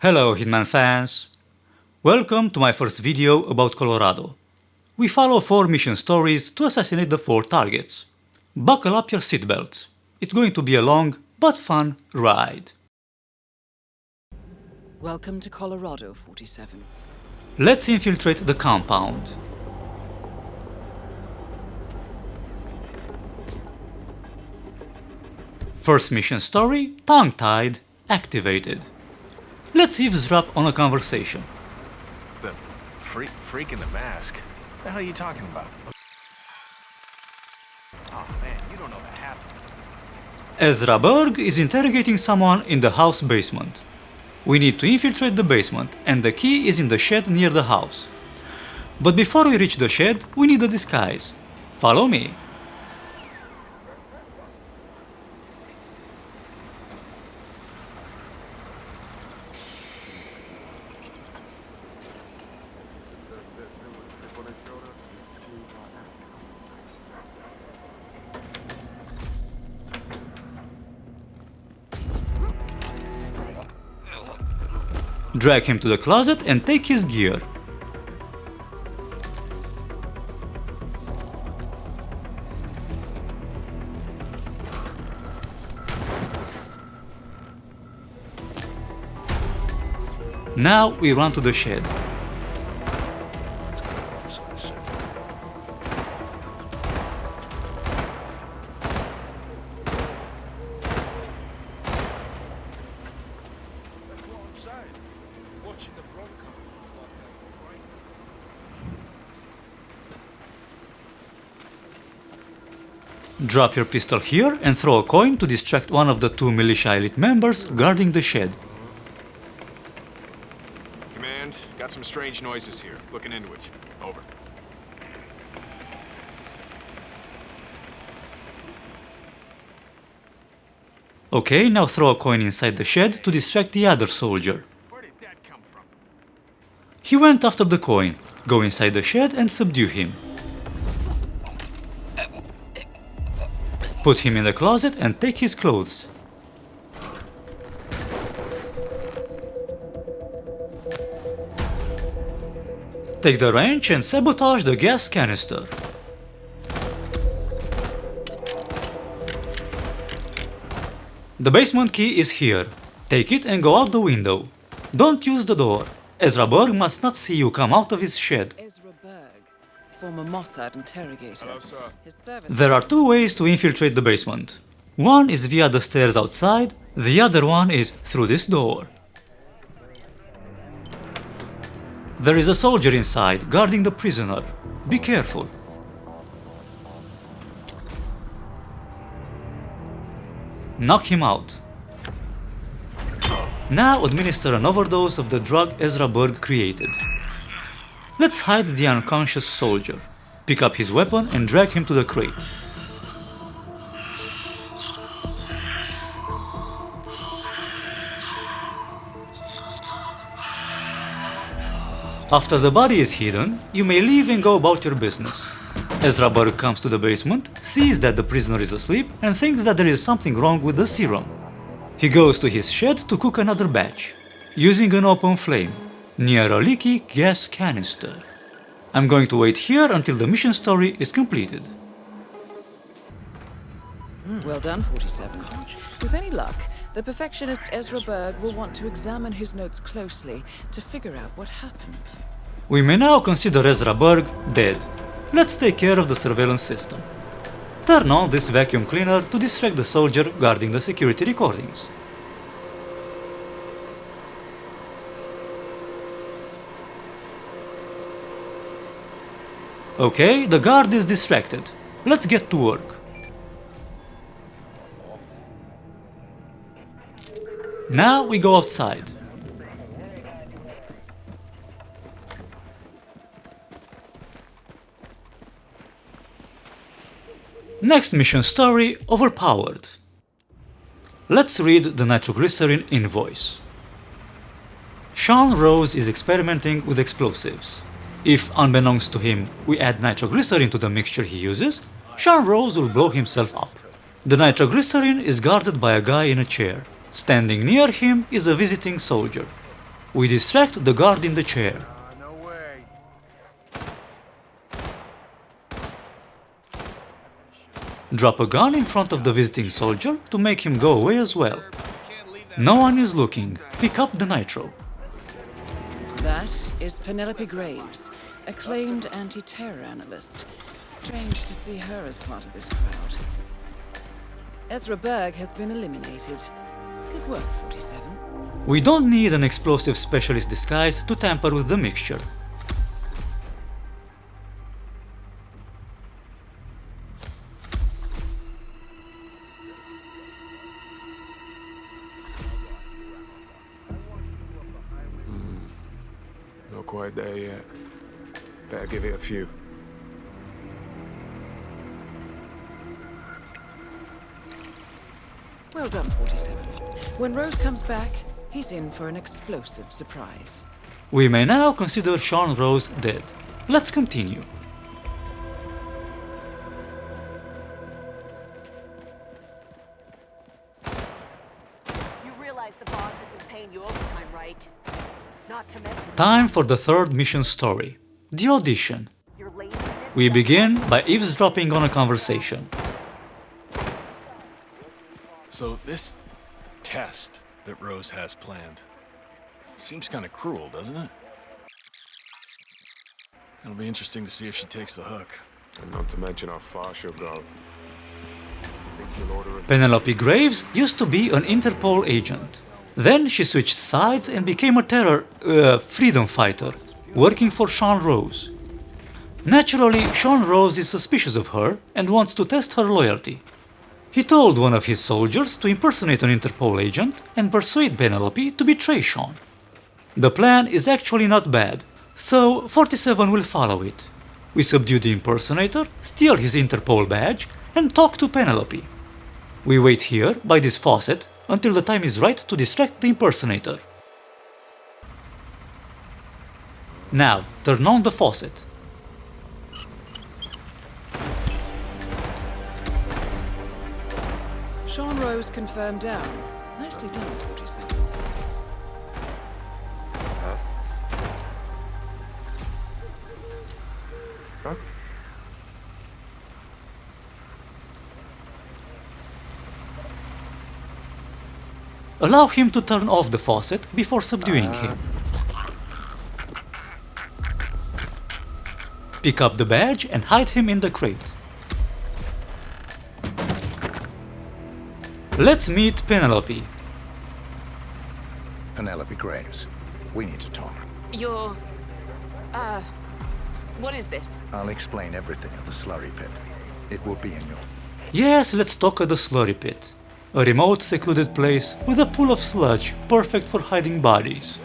Hello Hitman fans! Welcome to my first video about Colorado. We follow 4 mission stories to assassinate the 4 targets. Buckle up your seatbelts. It's going to be a long but fun ride. Welcome to Colorado, 47. Let's infiltrate the compound. First mission story, tongue-tied, activated. Let's eavesdrop on a conversation. The freak in the mask? What the hell are you talking about? Oh man, you don't know that happened. Ezra Berg is interrogating someone in the house basement. We need to infiltrate the basement, and the key is in the shed near the house. But before we reach the shed, we need a disguise. Follow me. Drag him to the closet and take his gear. Now we run to the shed. Drop your pistol here and throw a coin to distract one of the 2 Militia Elite members guarding the shed. Command, got some strange noises here. Looking into it. Over. Okay, now throw a coin inside the shed to distract the other soldier. Where did that come from? He went after the coin. Go inside the shed and subdue him. Put him in the closet and take his clothes. Take the wrench and sabotage the gas canister. The basement key is here. Take it and go out the window. Don't use the door. Ezra Berg must not see you come out of his shed. Ezra Berg, former Mossad interrogator. Hello, sir. His service. There are 2 ways to infiltrate the basement. One is via the stairs outside, the other one is through this door. There is a soldier inside, guarding the prisoner. Be careful. Knock him out. Now administer an overdose of the drug Ezra Berg created. Let's hide the unconscious soldier. Pick up his weapon and drag him to the crate. After the body is hidden, you may leave and go about your business. Ezra Berg comes to the basement, sees that the prisoner is asleep, and thinks that there is something wrong with the serum. He goes to his shed to cook another batch, using an open flame, near a leaky gas canister. I'm going to wait here until the mission story is completed. Well done, 47. With any luck, the perfectionist Ezra Berg will want to examine his notes closely to figure out what happened. We may now consider Ezra Berg dead. Let's take care of the surveillance system. Turn on this vacuum cleaner to distract the soldier guarding the security recordings. Okay, the guard is distracted. Let's get to work. Now we go outside. Next mission story, Overpowered. Let's read the nitroglycerin invoice. Sean Rose is experimenting with explosives. If, unbeknownst to him, we add nitroglycerin to the mixture he uses, Sean Rose will blow himself up. The nitroglycerin is guarded by a guy in a chair. Standing near him is a visiting soldier. We distract the guard in the chair. No way. Drop a gun in front of the visiting soldier to make him go away as well. No one is looking. Pick up the nitro. That is Penelope Graves, acclaimed anti-terror analyst. Strange to see her as part of this crowd. Ezra Berg has been eliminated. Good work, 47. We don't need an explosive specialist disguise to tamper with the mixture. Not quite there yet. Better give it a few. Well done, 47. When Rose comes back, he's in for an explosive surprise. We may now consider Sean Rose dead. Let's continue. You realize the boss isn't paying you overtime, right? Not to mention Time for the third mission story, the Audition. your laziness. We begin by eavesdropping on a conversation. So this test that Rose has planned seems kind of cruel, doesn't it? It'll be interesting to see if she takes the hook. And not to mention how far she'll go. Think you'll order a... Penelope Graves used to be an Interpol agent. Then she switched sides and became a freedom fighter, working for Sean Rose. Naturally, Sean Rose is suspicious of her and wants to test her loyalty. He told one of his soldiers to impersonate an Interpol agent and persuade Penelope to betray Sean. The plan is actually not bad, so 47 will follow it. We subdue the impersonator, steal his Interpol badge, and talk to Penelope. We wait here, by this faucet, until the time is right to distract the impersonator. Now, turn on the faucet. Sean Rose confirmed down. Nicely done, 47. Huh? Allow him to turn off the faucet before subduing him. Pick up the badge and hide him in the crate. Let's meet Penelope. Penelope Graves, we need to talk. You're... what is this? I'll explain everything at the slurry pit. It will be in your... Yes, let's talk at the slurry pit. A remote, secluded place with a pool of sludge perfect for hiding bodies.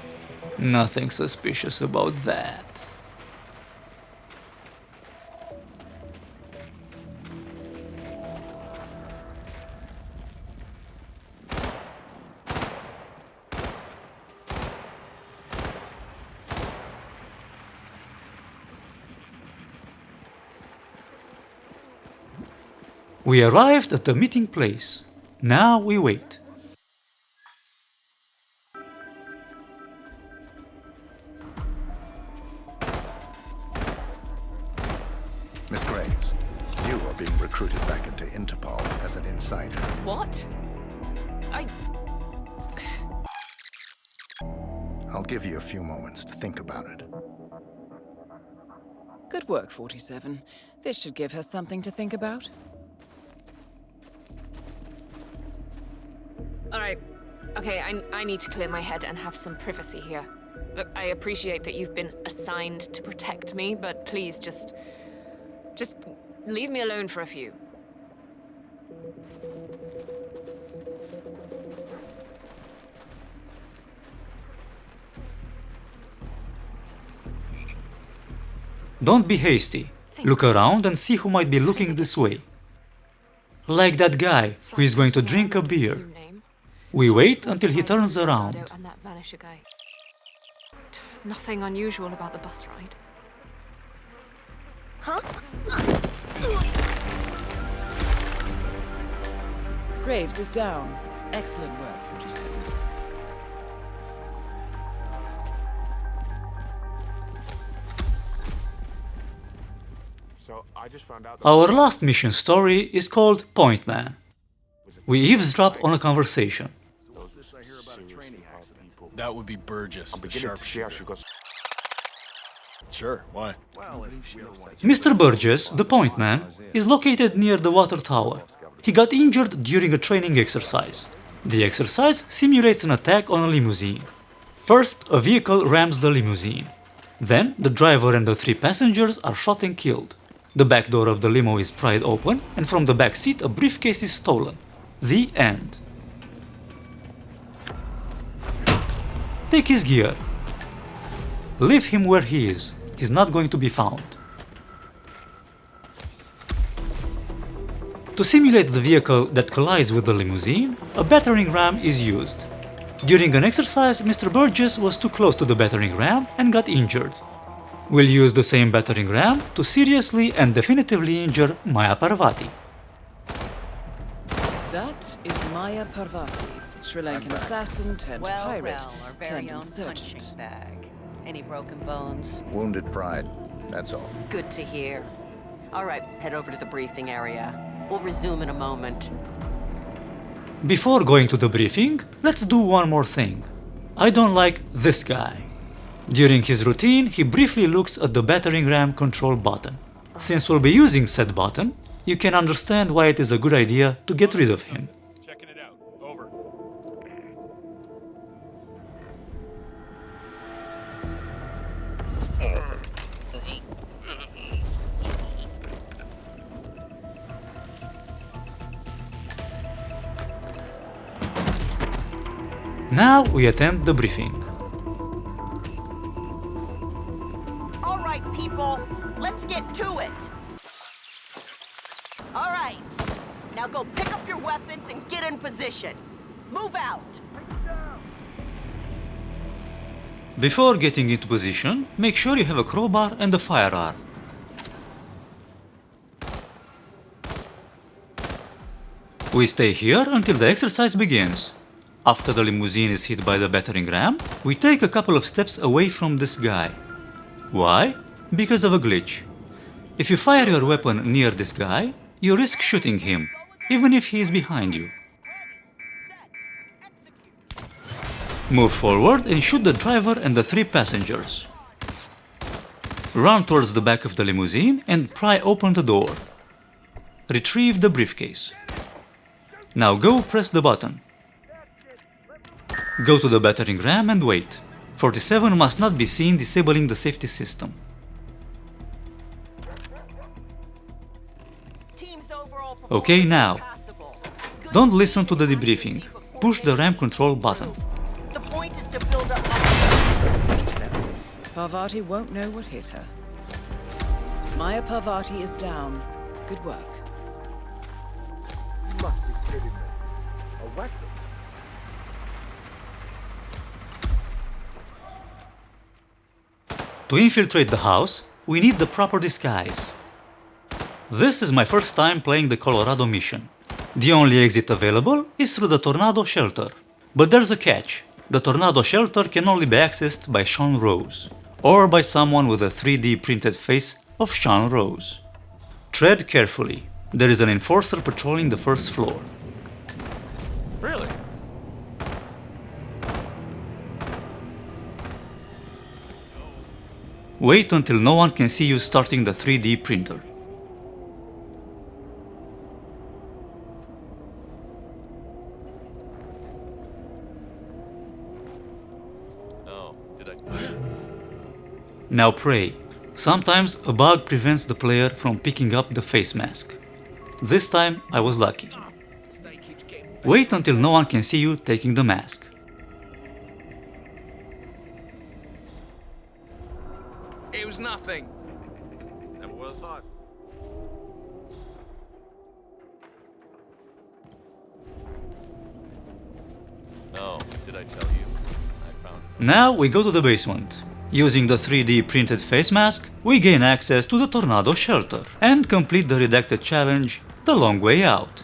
Nothing suspicious about that. We arrived at the meeting place. Now we wait. Miss Graves, you are being recruited back into Interpol as an insider. What? I'll give you a few moments to think about it. Good work, 47. This should give her something to think about. Alright. Okay, I need to clear my head and have some privacy here. Look, I appreciate that you've been assigned to protect me, but please just leave me alone for a few. Don't be hasty. Look around and see who might be looking this way. Like that guy who is going to drink a beer. We wait until he turns around. And that vanisher guy. Nothing unusual about the bus ride. Huh? Graves is down. Excellent work, 47. Our last mission story is called Point Man. We eavesdrop on a conversation. That would be Burgess, the sharpshooter. Sure, why? Mr. Burgess, the Point Man, is located near the water tower. He got injured during a training exercise. The exercise simulates an attack on a limousine. First, a vehicle rams the limousine. Then, the driver and the 3 passengers are shot and killed. The back door of the limo is pried open, and from the back seat a briefcase is stolen. The end. Take his gear. Leave him where he is. He's not going to be found. To simulate the vehicle that collides with the limousine, a battering ram is used. During an exercise, Mr. Burgess was too close to the battering ram and got injured. We'll use the same battering ram to seriously and definitively injure Maya Parvati. That is Maya Parvati, Sri Lankan assassin turned pirate our very turned own insurgent. punching bag. Any broken bones? Wounded pride, that's all. Good to hear. All right, head over to the briefing area. We'll resume in a moment. Before going to the briefing, let's do one more thing. I don't like this guy. During his routine, he briefly looks at the battering ram control button. Since we'll be using said button, you can understand why it is a good idea to get rid of him. Checking it out. Over. Now we attend the briefing. All right, people, let's get to it. All right, now go pick up your weapons and get in position. Move out. Before getting into position, make sure you have a crowbar and a firearm. We stay here until the exercise begins. After the limousine is hit by the battering ram, we take a couple of steps away from this guy. Why? Because of a glitch. If you fire your weapon near this guy, you risk shooting him, even if he is behind you. Move forward and shoot the driver and the 3 passengers. Run towards the back of the limousine and pry open the door. Retrieve the briefcase. Now go press the button. Go to the battering ram and wait. 47 must not be seen disabling the safety system. Okay, now. Don't listen to the debriefing. Push the ram control button. The point is to build up. Parvati won't know what hit her. Maya Parvati is down. Good work. To infiltrate the house, we need the proper disguise. This is my first time playing the Colorado mission. The only exit available is through the Tornado Shelter. But there's a catch. The Tornado Shelter can only be accessed by Sean Rose, or by someone with a 3D printed face of Sean Rose. Tread carefully. There is an enforcer patrolling the first floor. Really? Wait until no one can see you starting the 3D printer. Now pray. Sometimes a bug prevents the player from picking up the face mask. This time I was lucky. Wait until no one can see you taking the mask. It was nothing. Never well thought. No, did I tell you? I found it. Now we go to the basement. Using the 3D printed face mask, we gain access to the Tornado Shelter and complete the redacted challenge, The Long Way Out.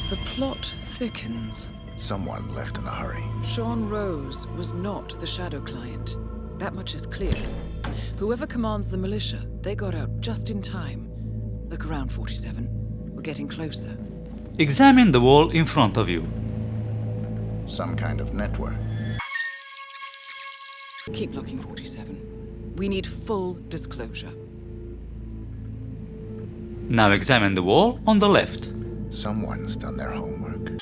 The plot thickens. Someone left in a hurry. Sean Rose was not the Shadow client. That much is clear. Whoever commands the militia, they got out just in time. Look around, 47. We're getting closer. Examine the wall in front of you. Some kind of network. Keep looking, 47. We need full disclosure. Now examine the wall on the left. Someone's done their homework.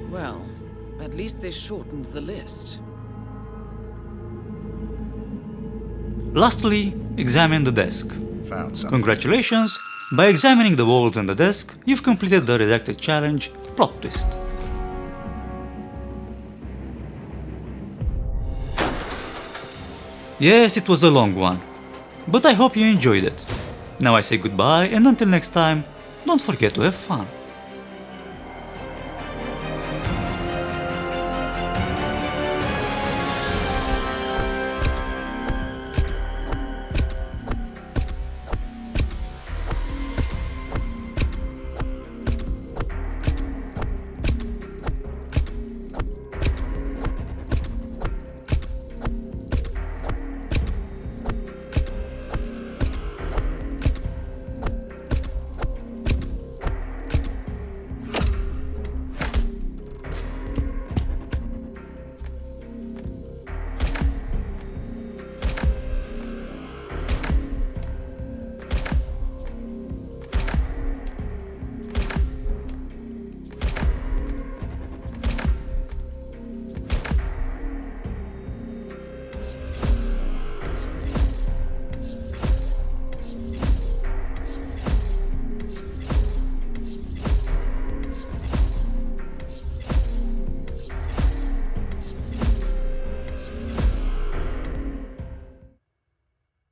Well, at least this shortens the list. Lastly, examine the desk. Found something. Congratulations! By examining the walls and the desk, you've completed the redacted challenge, Plot Twist. Yes, it was a long one, but I hope you enjoyed it. Now I say goodbye, and until next time, don't forget to have fun.